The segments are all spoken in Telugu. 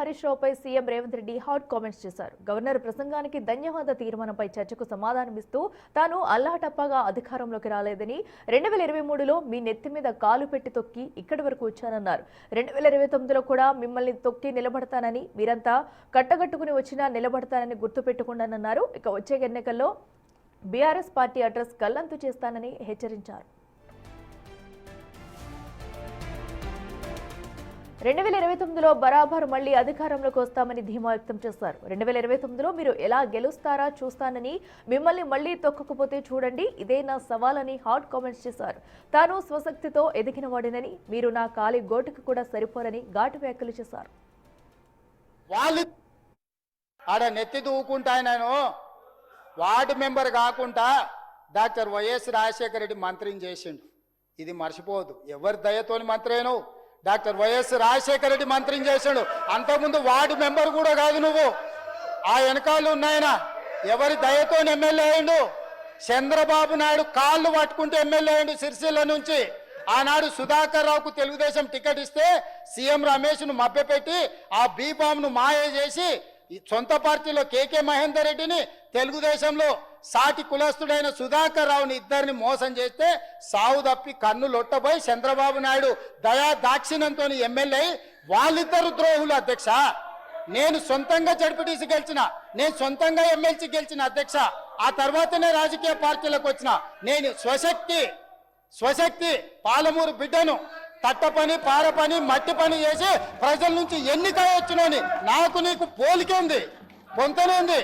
హరీష్ రావుపై CM Revanth Reddy hot comments చేశారు. గవర్నర్ ప్రసంగానికి ధన్యవాద తీర్మానంపై చర్చకు సమాధానమిస్తూ తాను అల్లాటప్పగా అధికారంలోకి రాలేదని 2023లో మీ నెత్తి మీద కాలు పెట్టి తొక్కి ఇక్కడి వరకు వచ్చానన్నారు. 2029లో కూడా మిమ్మల్ని తొక్కి నిలబడతానని, మీరంతా కట్టగట్టుకుని వచ్చినా నిలబడతానని గుర్తుపెట్టుకుంటానన్నారు. ఇక వచ్చే ఎన్నికల్లో బీఆర్ఎస్ పార్టీ అడ్రస్ గల్లంతు చేస్తానని హెచ్చరించారు. 2029లో బరాబర్ మళ్లీ అధికారంలోకి వస్తామని ధీమా వ్యక్తం చేశారు. 2029లో మీరు ఎలా గెలుస్తారా చూస్తానని, మిమ్మల్ని మళ్లీ తొక్కకపోతే చూడండి, ఇదే నా సవాలని హాట్ కామెంట్స్ చేశారు. తాను స్వశక్తితో ఎదిగిన వాడినని, మీరు నా కాలి గోటుకు కూడా సరిపోరని ఘాటు వ్యాఖ్యలు చేశారు. వాళ్ళు ఆడ నెత్తి దూకుంటాయనను వార్డు మెంబర్ కాకుండా డాక్టర్ వైఎస్ రాజశేఖర రెడ్డి మంత్రిని చేసిండు. ఇది మర్చిపోవద్దు. ఎవరి దయతోని మంత్రేను డాక్టర్ వైఎస్ రాజశేఖర రెడ్డి మంత్రిని చేశాడు. అంతకుముందు వార్డు మెంబర్ కూడా కాదు నువ్వు. ఆ వెనకాలు ఉన్నాయన ఎవరి దయతో ఎమ్మెల్యే అయ్యిండు. చంద్రబాబు నాయుడు కాళ్ళు పట్టుకుంటే ఎమ్మెల్యే అయ్యిండు సిరిసిల్ల నుంచి. ఆనాడు సుధాకర్ రావుకు తెలుగుదేశం టికెట్ ఇస్తే సీఎం రమేష్ను మభ్యపెట్టి ఆ బీబామ్ను మాయ చేసి సొంత పార్టీలో కేకే మహేందర్ రెడ్డిని, తెలుగుదేశంలో సాటి కులస్తుడైన సుధాకర్ రావుని ఇద్దరిని మోసం చేస్తే సావు తప్పి కన్ను లొట్టబోయి చంద్రబాబు నాయుడు దయా దాక్షిణ్యంతో ఎమ్మెల్యే. వాళ్ళిద్దరు ద్రోహులు అధ్యక్ష. నేను సొంతంగా జడ్పీటీసీ గెలిచిన, నేను సొంతంగా ఎమ్మెల్సీ గెలిచిన అధ్యక్ష. ఆ తర్వాతనే రాజకీయ పార్టీలకు వచ్చిన నేను స్వశక్తి పాలమూరు బిడ్డను. తట్ట పని, పార పని, మట్టి పని చేసి ప్రజల నుంచి ఎన్నిక వచ్చినని నాకు నీకు పోలికే ఉంది, పొంతనే ఉంది.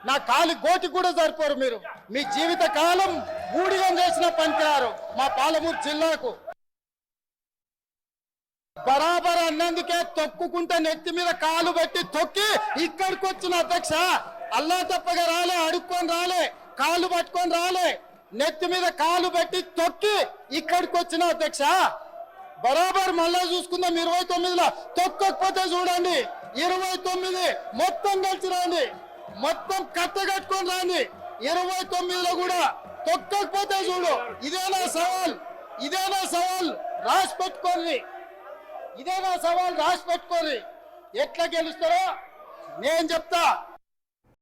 నా కాలి గోటి కూడా సరిపోరు. మీరు మీ జీవిత కాలం బూడిగం చేసిన పనికిరారు మా పాలమూరు జిల్లాకు. బరాబర్ అన్నందుకే తొక్కుకుంటే నెత్తి మీద కాలు పెట్టి తొక్కి ఇక్కడికి వచ్చిన అధ్యక్ష. అల్లా తప్పగా రాలే, అడుక్కొని రాలే, కాలు పట్టుకొని రాలే, నెత్తి మీద కాలు పెట్టి తొక్కి ఇక్కడికి వచ్చిన అధ్యక్ష. బరాబర్ మళ్ళా చూసుకుందాం. 29లో తొక్కకపోతే చూడండి, 29 మొత్తం కలిసి రాండి, మొత్తం కట్టగట్టుకొని రాండి. 29లో కూడా తొక్కకపోతే చూడు. ఇదేనా సవాల్? ఇదేనా సవాల్? రాసి పెట్టుకోండి. ఇదేనా సవాల్? రాసి పెట్టుకోండి. ఎట్లా గెలుస్తారో నేను చెప్తా.